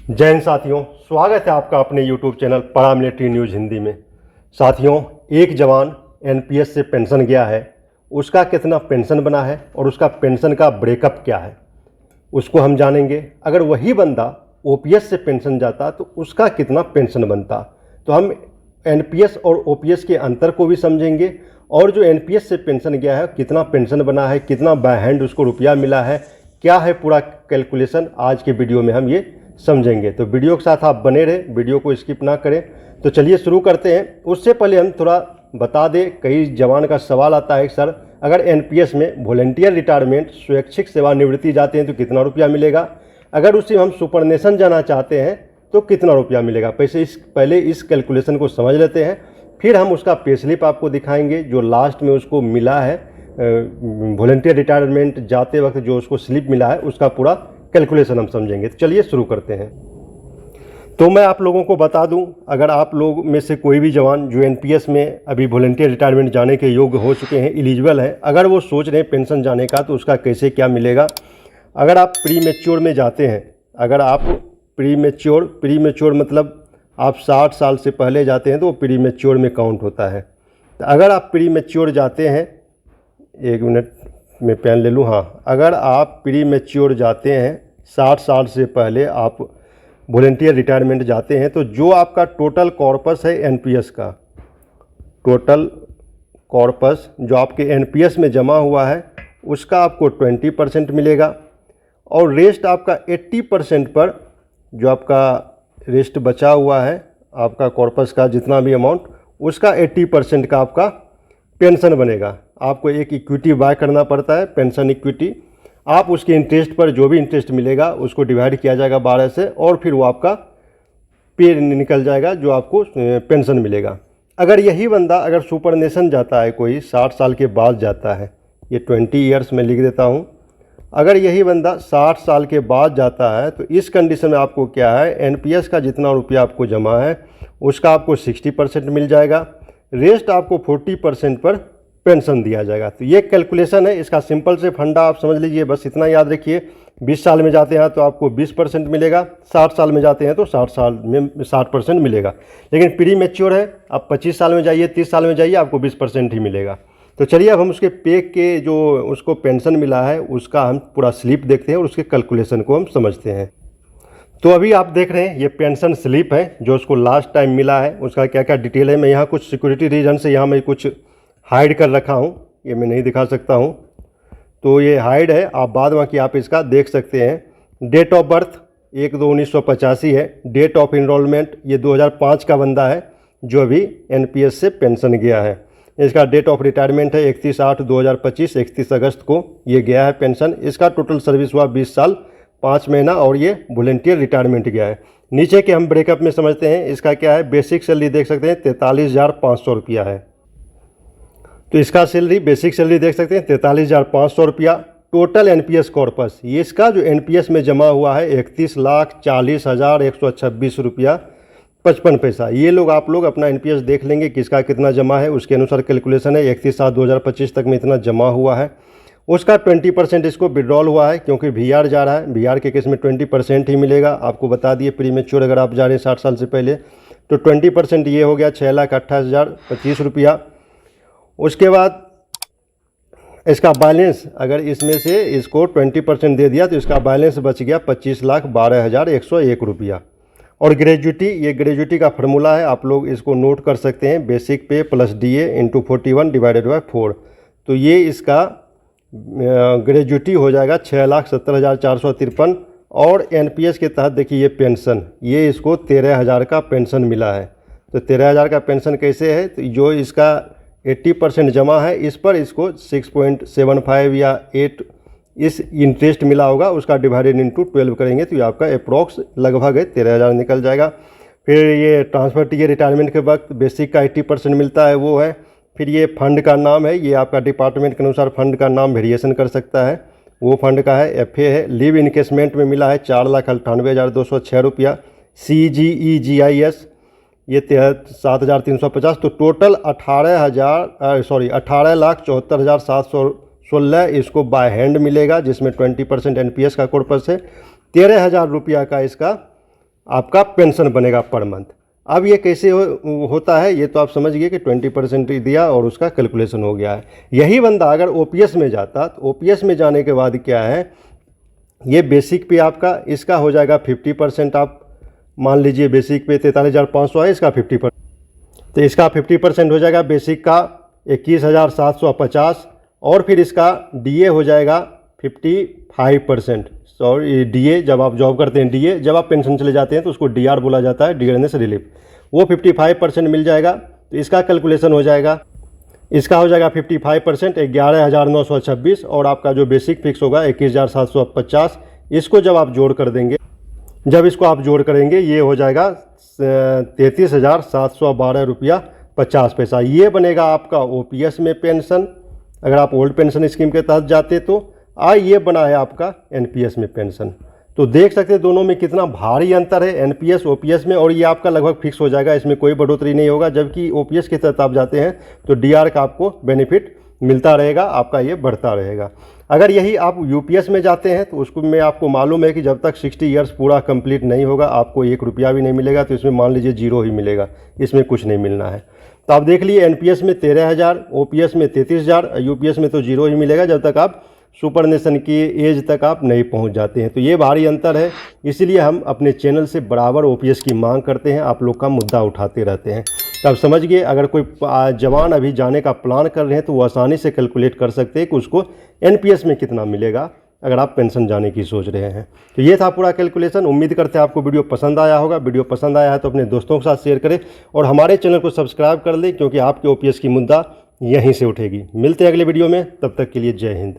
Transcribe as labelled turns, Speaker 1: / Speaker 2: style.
Speaker 1: जय हिंद साथियों, स्वागत है आपका अपने YouTube channel paramilitary news Hindi में। साथियों, एक जवान एनपीएस से पेंशन गया है, उसका कितना पेंशन बना है और उसका पेंशन का ब्रेकअप क्या है उसको हम जानेंगे। अगर वही बंदा ओपीएस से पेंशन जाता तो उसका कितना पेंशन बनता, तो हम एनपीएस और ओपीएस के अंतर को भी समझेंगे और जो एनपीएस से पेंशन गया है कितना पेंशन बना है, कितना बाय हैंड उसको रुपया मिला है, क्या है पूरा कैलकुलेशन आज के वीडियो में हम ये समझेंगे। तो वीडियो के साथ आप बने रहे, वीडियो को स्किप ना करें। तो चलिए शुरू करते हैं। उससे पहले हम थोड़ा बता दें, कई जवान का सवाल आता है सर अगर एनपीएस में वॉलंटियर रिटायरमेंट स्वैच्छिक सेवानिवृत्ति जाते हैं तो कितना रुपया मिलेगा, अगर उसी हम सुपरनेशन जाना चाहते हैं तो कितना रुपया मिलेगा। पहले इस कैलकुलेशन को समझ लेते हैं, फिर हम उसका पे स्लिप आपको दिखाएंगे जो लास्ट में उसको मिला है वॉलंटियर रिटायरमेंट जाते वक्त जो उसको स्लिप मिला है उसका पूरा कैलकुलेशन हम समझेंगे। तो चलिए शुरू करते हैं। तो मैं आप लोगों को बता दूं, अगर आप लोग में से कोई भी जवान जो एनपीएस में अभी वॉलंटियर रिटायरमेंट जाने के योग्य हो चुके हैं, एलिजिबल हैं, अगर वो सोच रहे हैं पेंशन जाने का तो उसका कैसे क्या मिलेगा। अगर आप प्री मैच्योर में जाते हैं, अगर आप प्री मैच्योर मतलब आप 60 साल से पहले जाते हैं तो वो प्री मैच्योर में काउंट होता है। तो अगर आप प्री मैच्योर जाते हैं, एक मिनट में पेन ले लूँ, हाँ, अगर आप प्री मैच्योर जाते हैं 60 साल से पहले आप वॉलंटियर रिटायरमेंट जाते हैं तो जो आपका टोटल कॉर्पस है एनपीएस का, टोटल कॉर्पस जो आपके एनपीएस में जमा हुआ है उसका आपको 20% मिलेगा और रेस्ट आपका 80% पर जो आपका रेस्ट बचा हुआ है आपका कॉर्पस का जितना भी अमाउंट, उसका 80% का आपका पेंशन बनेगा। आपको एक इक्विटी बाय करना पड़ता है, पेंशन इक्विटी। आप उसके इंटरेस्ट पर जो भी इंटरेस्ट मिलेगा उसको डिवाइड किया जाएगा 12 से और फिर वो आपका पे निकल जाएगा जो आपको पेंशन मिलेगा। अगर यही बंदा अगर सुपरनेशन जाता है, कोई 60 साल के बाद जाता है, ये 20 ईयर्स में लिख देता हूँ, अगर यही बंदा 60 साल के बाद जाता है तो इस कंडीशन में आपको क्या है, एनपीएस का जितना रुपया आपको जमा है उसका आपको 60% मिल जाएगा, रेस्ट आपको 40% पर पेंशन दिया जाएगा। तो ये कैलकुलेशन है, इसका सिंपल से फंडा आप समझ लीजिए, बस इतना याद रखिए। 20 साल में जाते हैं तो आपको 20% मिलेगा, 60 साल में जाते हैं तो 60 साल में 60% मिलेगा। लेकिन प्री मैच्योर है, आप 25 साल में जाइए, 30 साल में जाइए, आपको 20% ही मिलेगा। तो चलिए अब हम उसके पे के जो उसको पेंशन मिला है उसका हम पूरा स्लिप देखते हैं और उसके कैलकुलेशन को हम समझते हैं। तो अभी आप देख रहे हैं ये पेंशन स्लिप है जो उसको लास्ट टाइम मिला है, उसका क्या क्या डिटेल है। मैं यहाँ कुछ सिक्योरिटी रीजन से यहाँ मैं कुछ हाइड कर रखा हूँ, ये मैं नहीं दिखा सकता हूँ, तो ये हाइड है, आप बाद में कि आप इसका देख सकते हैं। डेट ऑफ बर्थ 1/2/1985 है, डेट ऑफ इनरोलमेंट ये 2005 का बंदा है जो अभी एनपीएस से पेंशन गया है। इसका डेट ऑफ रिटायरमेंट है 31/8/2025, 31 अगस्त को ये गया है पेंशन। इसका टोटल सर्विस हुआ 20 साल 5 महीना और ये वॉलंटियर रिटायरमेंट गया है। नीचे के हम ब्रेकअप में समझते हैं, इसका क्या है, बेसिक सैलरी देख सकते हैं 43,500 रुपया है। तो इसका सैलरी, बेसिक सैलरी देख सकते हैं 43,500 रुपया। टोटल एनपीएस कॉर्पस, ये इसका जो एनपीएस में जमा हुआ है 31,40,126 रुपया 55 पैसा। ये लोग आप लोग अपना एनपीएस देख लेंगे किसका कितना जमा है, उसके अनुसार कैलकुलेशन है। 31/7/2025 तक में इतना जमा हुआ है, उसका 20% इसको विड्रॉल हुआ है क्योंकि वीआर जा रहा है। वीआर के केस में 20% ही मिलेगा, आपको बता दिए। प्री मैच्योर अगर आप जा रहे हैं 60 साल से पहले तो 20% ये हो गया 6,28,025 रुपया। उसके बाद इसका बैलेंस, अगर इसमें से इसको 20% दे दिया तो इसका बैलेंस बच गया 25,12,101 रुपया। और ग्रेजुटी, ये ग्रेजुटी का फार्मूला है, आप लोग इसको नोट कर सकते हैं, बेसिक पे plus DA into 41 divided by 4। तो ये इसका ग्रेजुटी हो जाएगा 6,70,453। और एनपीएस के तहत देखिए ये पेंशन, ये इसको 13,000 का पेंशन मिला है। तो 13,000 का पेंशन कैसे है, तो जो इसका 80% जमा है इस पर इसको 6.75 या 8 इस इंटरेस्ट मिला होगा, उसका डिवाइडेड इंटू 12 करेंगे तो ये आपका अप्रॉक्स लगभग 13,000 निकल जाएगा। फिर ये ट्रांसफर टीए रिटायरमेंट के वक्त बेसिक का 80% मिलता है, वो है। फिर ये फंड का नाम है, ये आपका डिपार्टमेंट के अनुसार फंड का नाम वेरिएशन कर सकता है, वो फंड का है। एफए है, लीव इनकेसमेंट में मिला है 4,98,206 रुपया। CGEGIS ये 7,350। तो टोटल 18,74,716 इसको बाय हैंड मिलेगा, जिसमें 20% एनपीएस का कॉर्पस है। 13,000 रुपया का इसका आपका पेंशन बनेगा पर मंथ। अब ये कैसे होता है, ये तो आप समझ गए कि 20% दिया और उसका कैलकुलेशन हो गया है। यही बंदा अगर ओपीएस में जाता तो ओपीएस में जाने के बाद क्या है, ये बेसिक पे आपका इसका हो जाएगा 50%। आप मान लीजिए बेसिक पे 43,500 है, इसका 50%, तो इसका 50% हो जाएगा बेसिक का 21,750, और फिर इसका डीए हो जाएगा 55%। सॉरी, डीए जब आप जॉब करते हैं, डीए जब आप पेंशन चले जाते हैं तो उसको डीआर बोला जाता है, डियरनेस रिलीफ, वो 55% मिल जाएगा। तो इसका कैलकुलेशन हो जाएगा, इसका हो जाएगा 55% 11,926, और आपका जो बेसिक फिक्स होगा 21,750। इसको जब आप जोड़ कर देंगे, जब इसको आप जोड़ करेंगे ये हो जाएगा 33,712 रुपया 50 पैसा। ये बनेगा आपका ओपीएस में पेंशन, अगर आप ओल्ड पेंशन स्कीम के तहत जाते तो। ये बना है आपका एनपीएस में पेंशन। तो देख सकते हैं दोनों में कितना भारी अंतर है, एनपीएस ओपीएस में। और ये आपका लगभग फिक्स हो जाएगा, इसमें कोई बढ़ोतरी नहीं होगा। जबकि ओपीएस के तहत आप जाते हैं तो डीआर का आपको बेनिफिट मिलता रहेगा, आपका ये बढ़ता रहेगा। अगर यही आप यूपीएस में जाते हैं तो उसको में आपको मालूम है कि जब तक 60 ईयर्स पूरा कंप्लीट नहीं होगा आपको 1 रुपया भी नहीं मिलेगा। तो इसमें मान लीजिए 0 ही मिलेगा, इसमें कुछ नहीं मिलना है। तो आप देख लिए एनपीएस में 13,000, ओपीएस में 33,000, यूपीएस में तो 0 ही मिलेगा जब तक आप सुपर नेशन की एज तक आप नहीं पहुंच जाते हैं। तो ये भारी अंतर है, इसीलिए हम अपने चैनल से बराबर ओपीएस की मांग करते हैं, आप लोग का मुद्दा उठाते रहते हैं। तो आप समझ गए, अगर कोई जवान अभी जाने का प्लान कर रहे हैं तो वो आसानी से कैलकुलेट कर सकते हैं कि उसको एनपीएस में कितना मिलेगा अगर आप पेंशन जाने की सोच रहे हैं। तो ये था पूरा कैलकुलेशन। उम्मीद करते हैं आपको वीडियो पसंद आया होगा। वीडियो पसंद आया है तो अपने दोस्तों के साथ शेयर करें और हमारे चैनल को सब्सक्राइब कर लें, क्योंकि आपके ओपीएस की मुद्दा यहीं से उठेगी। मिलते हैं अगले वीडियो में, तब तक के लिए जय हिंद।